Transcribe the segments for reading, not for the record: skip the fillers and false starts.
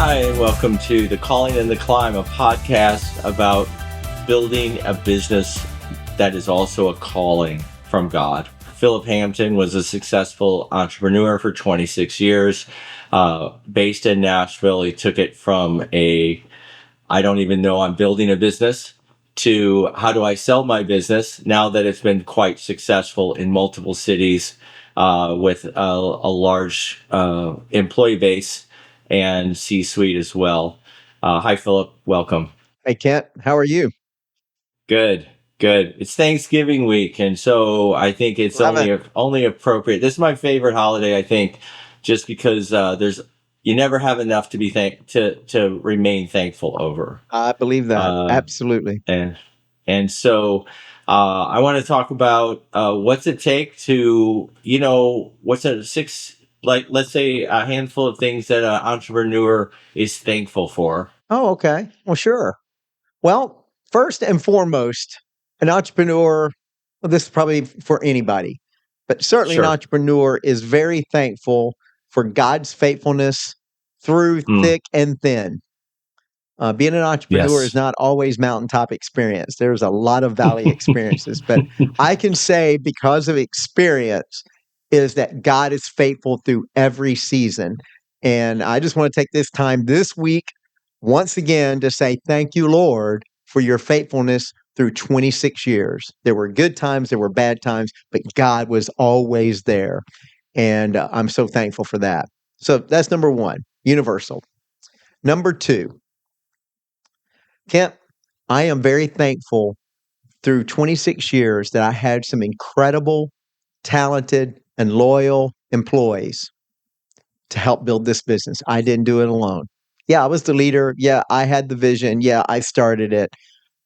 Hi, and welcome to The Calling and the Climb, a podcast about building a business that is also a calling from God. Philip Hampton was a successful entrepreneur for 26 years. Based in Nashville, he took it from I don't even know I'm building a business to how do I sell my business now that it's been quite successful in multiple cities with a large employee base and C-suite as well. Hi, Philip. Welcome. Hey, Kent. How are you? Good, good. It's Thanksgiving week, and so I think it's Love it. only appropriate. This is my favorite holiday, I think, just because you never have enough to be to remain thankful over. I believe that. Uh, Absolutely. and and so I want to talk about what's it take to what's a six, like, let's say a handful of things that an entrepreneur is thankful for. Oh, okay. Well, sure. Well, first and foremost, an entrepreneur, well, this is probably for anybody, but certainly an Sure. entrepreneur is very thankful for God's faithfulness through Mm, thick and thin. Being an entrepreneur is yes. not always mountaintop experience. There's a lot of valley experiences, but I can say because of experience is that God is faithful through every season. And I just want to take this time this week once again to say thank you, Lord, for your faithfulness through 26 years. There were good times, there were bad times, but God was always there. And I'm so thankful for that. So that's number one, universal. Number two, Kent, I am very thankful through 26 years that I had some incredible, talented, and loyal employees to help build this business. I didn't do it alone. Yeah, I was the leader. Yeah, I had the vision. Yeah, I started it,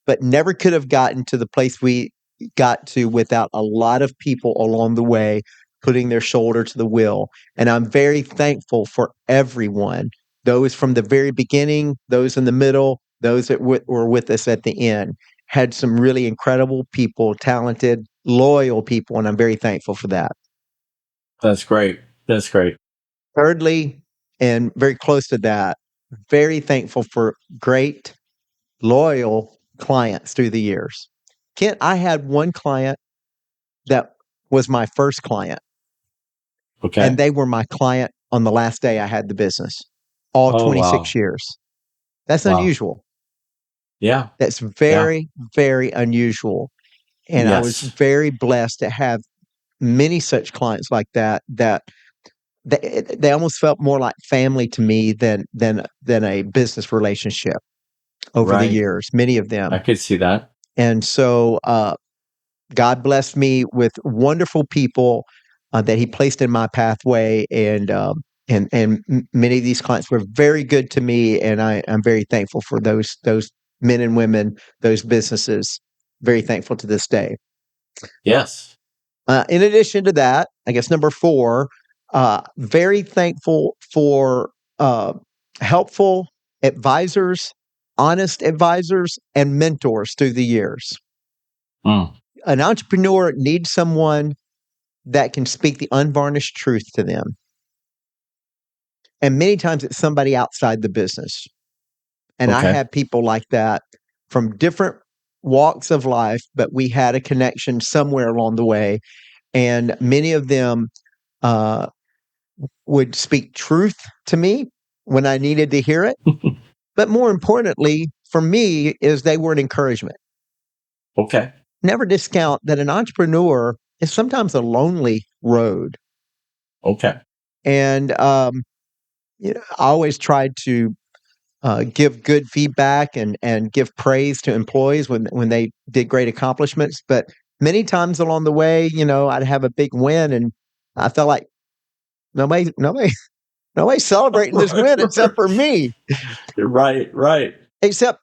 but never could have gotten to the place we got to without a lot of people along the way putting their shoulder to the wheel. And I'm very thankful for everyone, those from the very beginning, those in the middle, those that were with us at the end. Had some really incredible people, talented, loyal people, and I'm very thankful for that. That's great. That's great. Thirdly, and very close to that, very thankful for great, loyal clients through the years. Kent, I had one client that was my first client, and Okay. they were my client on the last day I had the business, all Oh, 26 wow. years. That's Wow. unusual. Yeah. That's Yeah. very, very unusual. And I was Yes. very blessed to have many such clients like that, that they almost felt more like family to me than a business relationship over the Right. years, many of them. I could see that. And so God blessed me with wonderful people that He placed in my pathway, and many of these clients were very good to me, and I'm very thankful for those men and women, those businesses. Very thankful to this day. Yes. In addition to that, I guess number four, very thankful for helpful advisors, honest advisors, and mentors through the years. Mm, An entrepreneur needs someone that can speak the unvarnished truth to them. And many times it's somebody outside the business. And I okay. had people like that from different walks of life, but we had a connection somewhere along the way. And many of them uh, would speak truth to me when I needed to hear it. But more importantly, for me, is they were an encouragement. Okay. Never discount that an entrepreneur is sometimes a lonely road. Okay. And I always tried to give good feedback and give praise to employees when they did great accomplishments. But many times along the way, I'd have a big win, and I felt like nobody, nobody, nobody's celebrating this win except for me. Right. Right. Except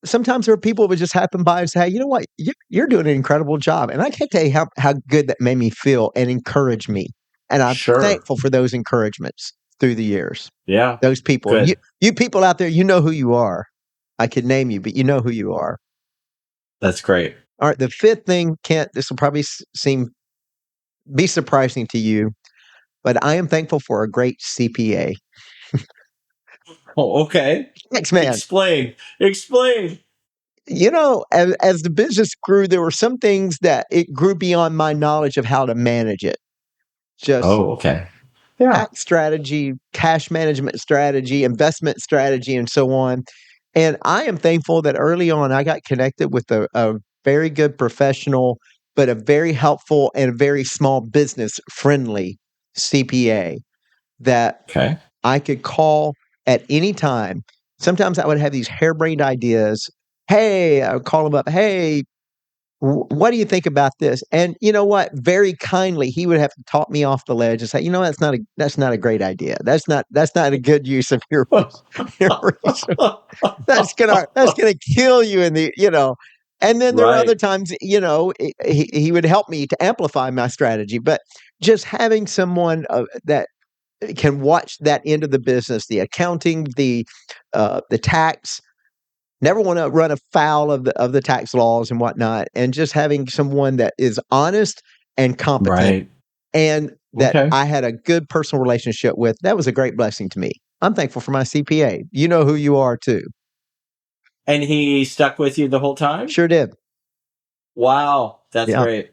sometimes there are people who would just happen by and say, "Hey, you know what? You're doing an incredible job," and I can't tell you how good that made me feel and encourage me. And I'm Sure. thankful for those encouragements through the years. Yeah. Those people, Good. you people out there, you know who you are. I could name you, but you know who you are. That's great. All right, the fifth thing, Kent, this will probably be surprising to you, but I am thankful for a great CPA. Oh, okay. Thanks, man. Explain. Explain. As the business grew, there were some things that it grew beyond my knowledge of how to manage it. Just Oh, okay. Yeah. tax strategy, cash management strategy, investment strategy, and so on. And I am thankful that early on I got connected with a very good professional, but a very helpful and very small business friendly CPA that Okay. I could call at any time. Sometimes I would have these harebrained ideas. Hey, I would call him up. Hey, what do you think about this? And you know what? Very kindly, he would have to talk me off the ledge and say, that's not a great idea. That's not a good use of your your resource. That's gonna kill you in the. And then there were other Right. times, he would help me to amplify my strategy. But just having someone that can watch that end of the business, the accounting, the tax, never want to run afoul of the tax laws and whatnot, and just having someone that is honest and competent Right. and that Okay. I had a good personal relationship with, that was a great blessing to me. I'm thankful for my CPA. You know who you are too. And he stuck with you the whole time? Sure did. Wow. That's Yeah. great.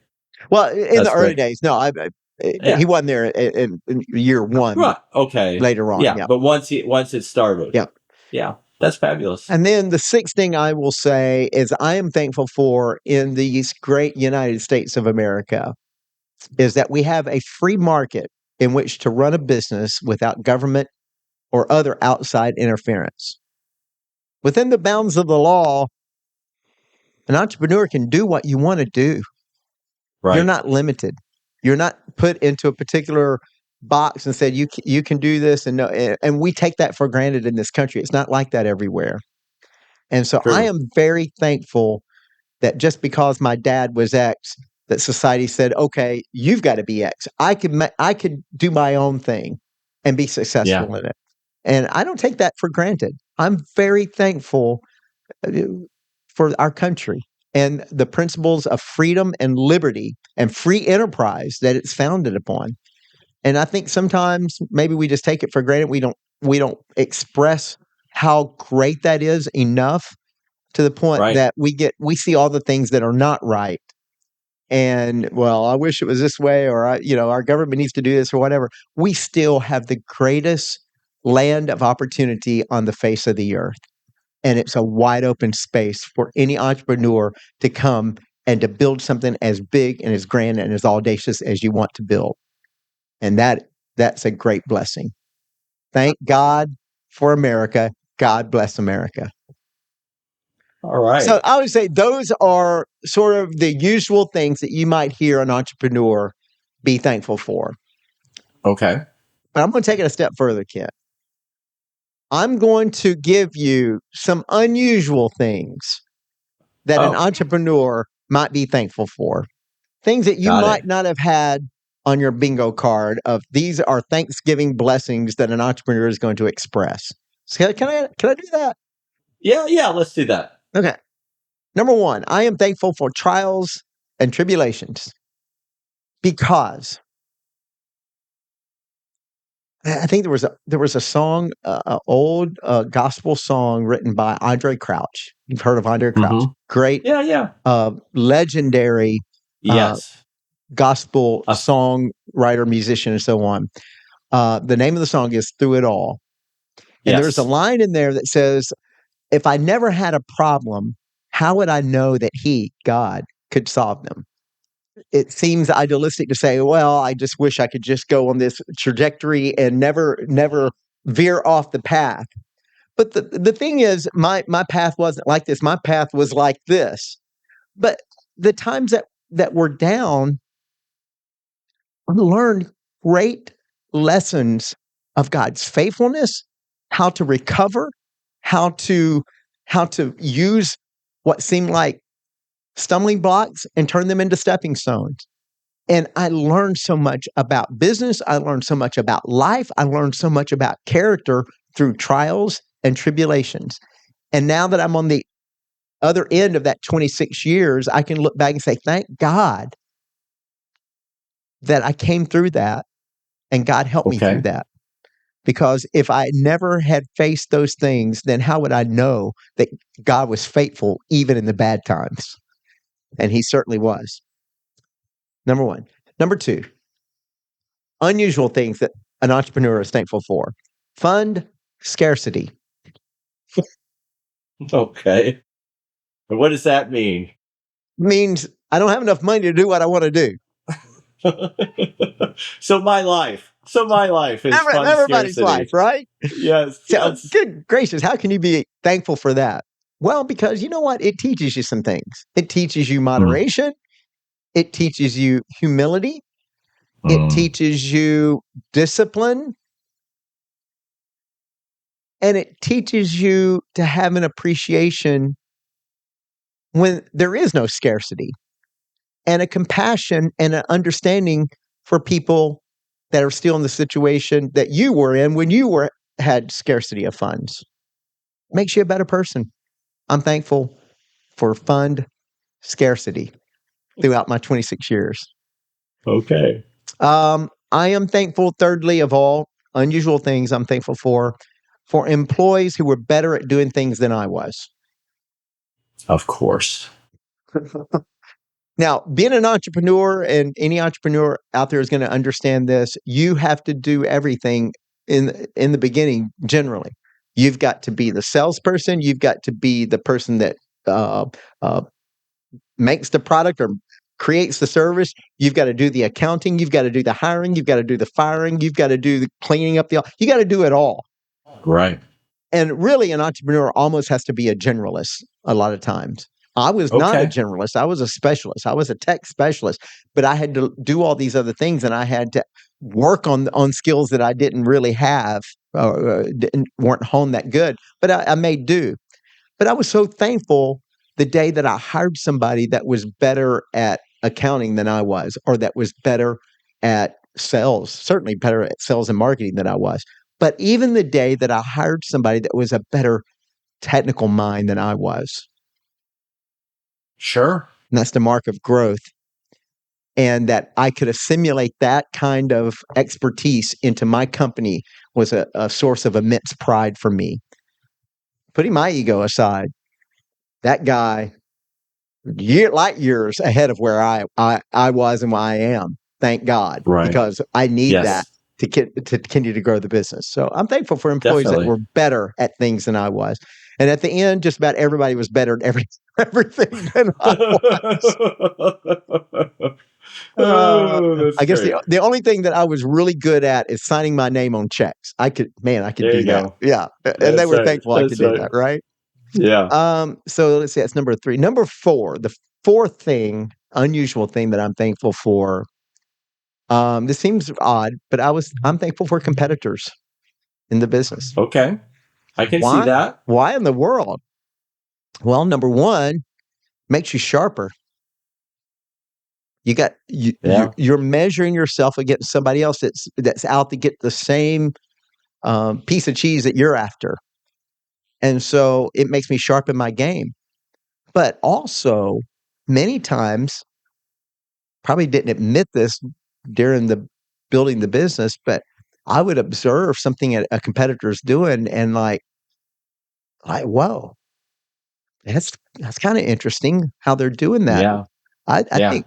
Well, in the That's early great. days, no, he Yeah. wasn't there in year one, but Right. Okay. later on. Yeah. Yeah. But once it started. Yeah. Yeah. That's fabulous. And then the sixth thing I will say is I am thankful for in these great United States of America is that we have a free market in which to run a business without government or other outside interference. Within the bounds of the law, an entrepreneur can do what you want to do. You're Right. not limited. You're not put into a particular box and said you can do this and no, and we take that for granted in this country. It's not like that everywhere. And so I True. am very thankful that just because my dad was X, that society said, okay, you've got to be X. I could do my own thing and be Yeah. successful in it. And I don't take that for granted. I'm very thankful uh, for our country and the principles of freedom and liberty and free enterprise that it's founded upon. And I think sometimes maybe we just take it for granted. We don't express how great that is enough to the point Right. that we see all the things that are not right. And well, I wish it was this way, or our government needs to do this or whatever. We still have the greatest land of opportunity on the face of the earth. And it's a wide open space for any entrepreneur to come and to build something as big and as grand and as audacious as you want to build. And that's a great blessing. Thank God for America. God bless America. All So right. I would say those are sort of the usual things that you might hear an entrepreneur be thankful for. Okay. But I'm going to take it a step further, Kent. I'm going to give you some unusual things that an Oh, entrepreneur might be thankful for. Things that you got might it. not have had on your bingo card of these are Thanksgiving blessings that an entrepreneur is going to express. So can I do that? Yeah. Yeah. Let's do that. Okay. Number one, I am thankful for trials and tribulations because I think there was a song, old gospel song written by Andre Crouch. You've heard of Andre Crouch? Mm-hmm. Great, Yeah. Yeah. legendary uh, Yes. gospel Uh, songwriter, musician, and so on. The name of the song is "Through It All," and there's a yes. line in there that says, "If I never had a problem, how would I know that He, God, could solve them?" It seems idealistic to say, well, I just wish I could just go on this trajectory and never veer off the path. But the thing is, my path wasn't like this. My path was like this. But the times that were down, I learned great lessons of God's faithfulness, how to recover, how to how to use what seemed like stumbling blocks and turn them into stepping stones. And I learned so much about business. I learned so much about life. I learned so much about character through trials and tribulations. And now that I'm on the other end of that 26 years, I can look back and say, thank God that I came through that and God helped me through Okay. that. Because if I never had faced those things, then how would I know that God was faithful even in the bad times? And he certainly was. Number one. Number two, unusual things that an entrepreneur is thankful for. Fund scarcity. Okay. And what does that mean? Means I don't have enough money to do what I want to do. So my life. So my life is fun Everybody's life, scarcity. right? Yes, So, yes. good gracious, how can you be thankful for that? Well, because you know what? It teaches you some things. It teaches you Mm, moderation. It teaches you humility. It mm. teaches you discipline. And it teaches you to have an appreciation when there is no scarcity, and a compassion and an understanding for people that are still in the situation that you were in when you were had scarcity of funds. Makes you a better person. I'm thankful for fund scarcity throughout my 26 years. Okay. I am thankful, thirdly, of all unusual things, I'm thankful for employees who were better at doing things than I was. Of course. Now, being an entrepreneur, and any entrepreneur out there is going to understand this, you have to do everything in the beginning. Generally, you've got to be the salesperson. You've got to be the person that uh, uh, makes the product or creates the service. You've got to do the accounting. You've got to do the hiring. You've got to do the firing. You've got to do the cleaning up the. You got to do it all. Right. And really, an entrepreneur almost has to be a generalist a lot of times. I was not a Okay. generalist. I was a specialist. I was a tech specialist, but I had to do all these other things, and I had to work on skills that I didn't really have, weren't honed that good. But I made do. But I was so thankful the day that I hired somebody that was better at accounting than I was, or that was better at sales, certainly better at sales and marketing than I was. But even the day that I hired somebody that was a better technical mind than I was, Sure. and that's the mark of growth. And that I could assimilate that kind of expertise into my company was a source of immense pride for me. Putting my ego aside, that guy light years ahead of where I was and where I am. Thank God, Right. because I need that Yes. to continue to grow the business. So I'm thankful for employees that Definitely. were better at things than I was. And at the end, just about everybody was better at everything than I was. That's I guess great. the only thing that I was really good at is signing my name on checks. I could There you do that. go. Yeah, and they That's were right. thankful I could That's do right. that. Right. Yeah. So let's see. That's number three. Number four. The fourth thing, unusual thing that I'm thankful for. This seems odd, but I'm thankful for competitors in the business. Okay. I can see Why? that. Why in the world? Well, number one, makes you sharper. Yeah. You're measuring yourself against somebody else that's out to get the same piece of cheese that you're after, and so it makes me sharpen my game. But also, many times, probably didn't admit this during the building the business, but I would observe something a competitor's doing, and like, whoa, that's kind of interesting how they're doing that. Yeah. I Yeah. think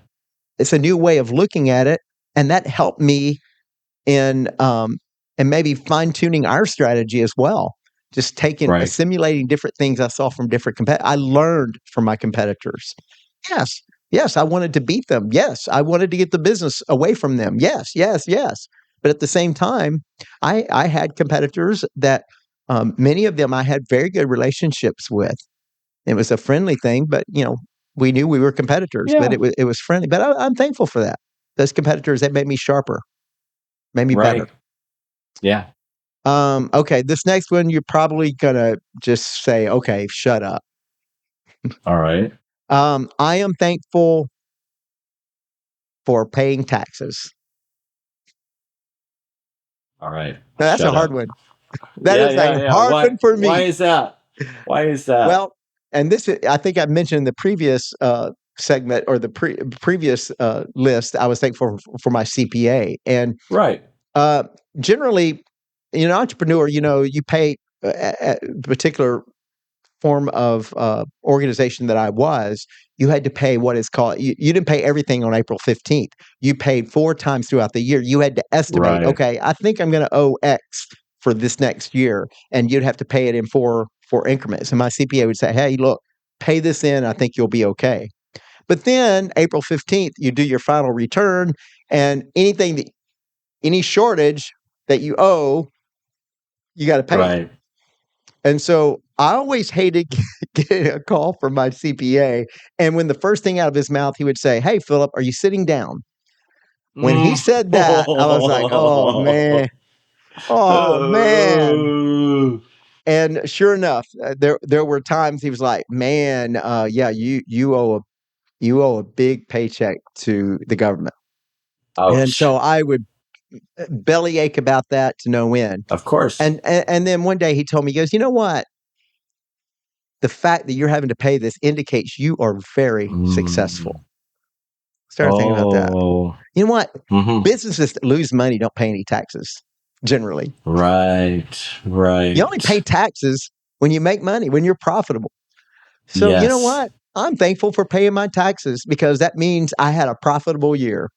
it's a new way of looking at it, and that helped me in and maybe fine tuning our strategy as well. Just Right. assimilating different things I saw from different competitors. I learned from my competitors. Yes, yes, I wanted to beat them. Yes, I wanted to get the business away from them. Yes, yes, yes. But at the same time, I had competitors that many of them I had very good relationships with. It was a friendly thing, but we knew we were competitors, but Yeah. it was friendly. But I'm thankful for that. Those competitors that made me sharper, made me better. Right. Yeah. Okay, this next one you're probably gonna just say, "Okay, shut up." All right. I am thankful for paying taxes. All right. Now, that's a Shut hard up. one. That Yeah. is a Yeah. Yeah. hard Why? one for Why me. is that? Why is that? Well, and I think I mentioned in the previous segment, or the previous list. I was thankful for my CPA, and Right. uh, generally, you're an entrepreneur, you pay a particular form of organization that I was, you had to pay what is called, you didn't pay everything on April 15th. You paid 4 times throughout the year. You had to estimate, Right. okay, I think I'm going to owe X for this next year. And you'd have to pay it in four increments. And my CPA would say, hey, look, pay this in. I think you'll be okay. But then April 15th, you do your final return, and any shortage that you owe, you got to pay it. Right. And so I always hated getting a call from my CPA. And when the first thing out of his mouth, he would say, hey, Philip, are you sitting down? When he Mm. said that, I was like, oh, man. Oh, man. Oh. And sure enough, there were times he was like, man, yeah, you owe a big paycheck to the government. And Ouch. so I would bellyache about that to no end. Of course. And then one day he told me, he goes, you know what? The fact that you're having to pay this indicates you are very successful. Started thinking about that. Oh. You know what? Mhm. Businesses that lose money don't pay any taxes, generally. Right. You only pay taxes when you make money, when you're profitable. So you know Yes. what? I'm thankful for paying my taxes because that means I had a profitable year.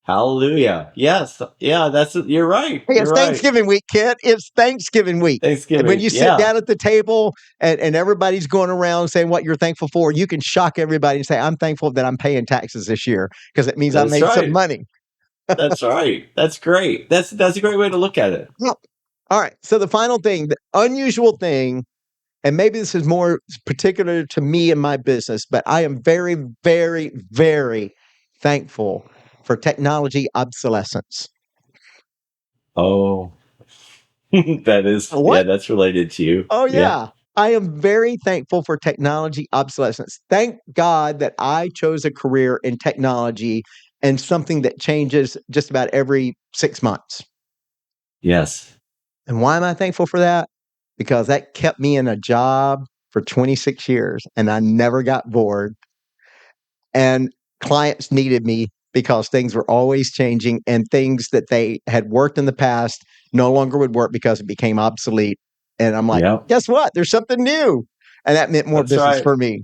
Hallelujah. Yes. Yeah, you're right. Hey, You're it's right. Thanksgiving week, kid. It's Thanksgiving week. And when Thanksgiving. you sit Yeah. down at the table and everybody's going around saying what you're thankful for, you can shock everybody and say, I'm thankful that I'm paying taxes this year because it means I That's made some right. money. That's right. That's great. That's a great way to look at it. Yep. All right. So the final thing, the unusual thing, and maybe this is more particular to me and my business, but I am very, very, very thankful for technology obsolescence. Oh. What? That's related to you. Oh, Yeah. yeah. I am very thankful for technology obsolescence. Thank God that I chose a career in technology and something that changes just about every 6 months. Yes. And why am I thankful for that? Because that kept me in a job for 26 years and I never got bored. And clients needed me because things were always changing and things that they had worked in the past no longer would work because it became obsolete. And I'm like, Yep. guess what? There's something new. And that meant more That's business right. for me.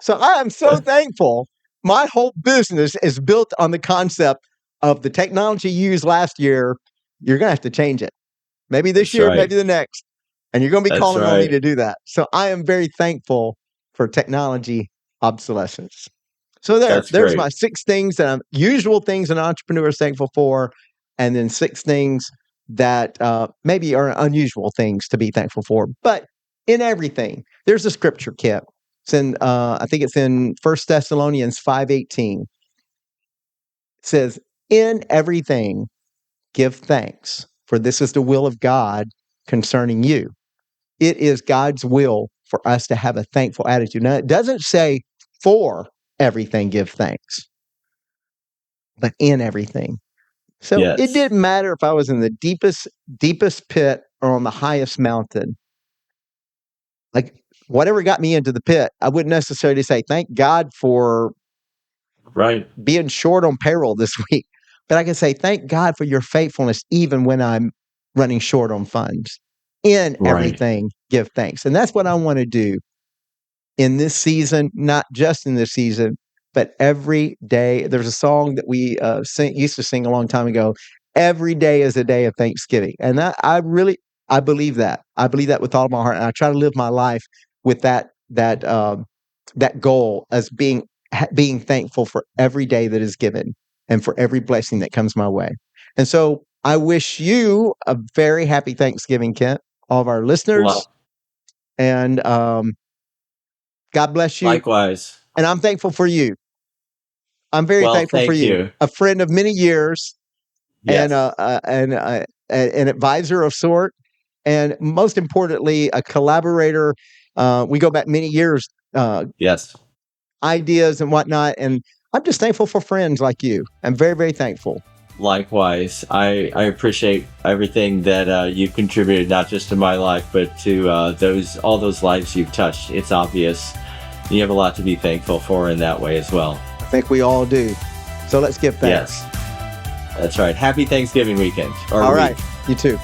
So I am so thankful. My whole business is built on the concept of the technology you used last year. You're going to have to change it. Maybe this That's year, right. maybe the next. And you're going to be That's calling on me right. to do that. So I am very thankful for technology obsolescence. So That's there's my great. 6 things that usual things an entrepreneur is thankful for, and then 6 things that maybe are unusual things to be thankful for. But in everything, there's a scripture, Kip. It's in I think it's in 1 Thessalonians 5:18. It says, "In everything, give thanks, for this is the will of God concerning you." It is God's will for us to have a thankful attitude. Now, it doesn't say for everything give thanks, but in everything. So it Yes. didn't matter if I was in the deepest pit or on the highest mountain. Like whatever got me into the pit, I wouldn't necessarily say thank God for Right. being short on payroll this week, but I can say thank God for your faithfulness even when I'm running short on funds. In Right. everything, give thanks. And that's what I want to do in this season, not just in this season, but every day. There's a song that we used to sing a long time ago. Every day is a day of Thanksgiving, and I believe that. I believe that with all my heart, and I try to live my life with that goal as being thankful for every day that is given and for every blessing that comes my way. And so, I wish you a very happy Thanksgiving, Kent. All of our listeners, Well, and God bless you. likewise. And I'm thankful for you. I'm very Well, thankful for thank you, you. a friend of many years, and Yes. an advisor of sort, and most importantly, a collaborator. We go back many years, Yes. ideas and whatnot, and I'm just thankful for friends like you. I'm very, very thankful. Likewise. I appreciate everything that you've contributed, not just to my life, but to all those lives you've touched. It's obvious. You have a lot to be thankful for in that way as well. I think we all do. So let's give thanks. Yes. That's right. Happy Thanksgiving weekend. All right. You too.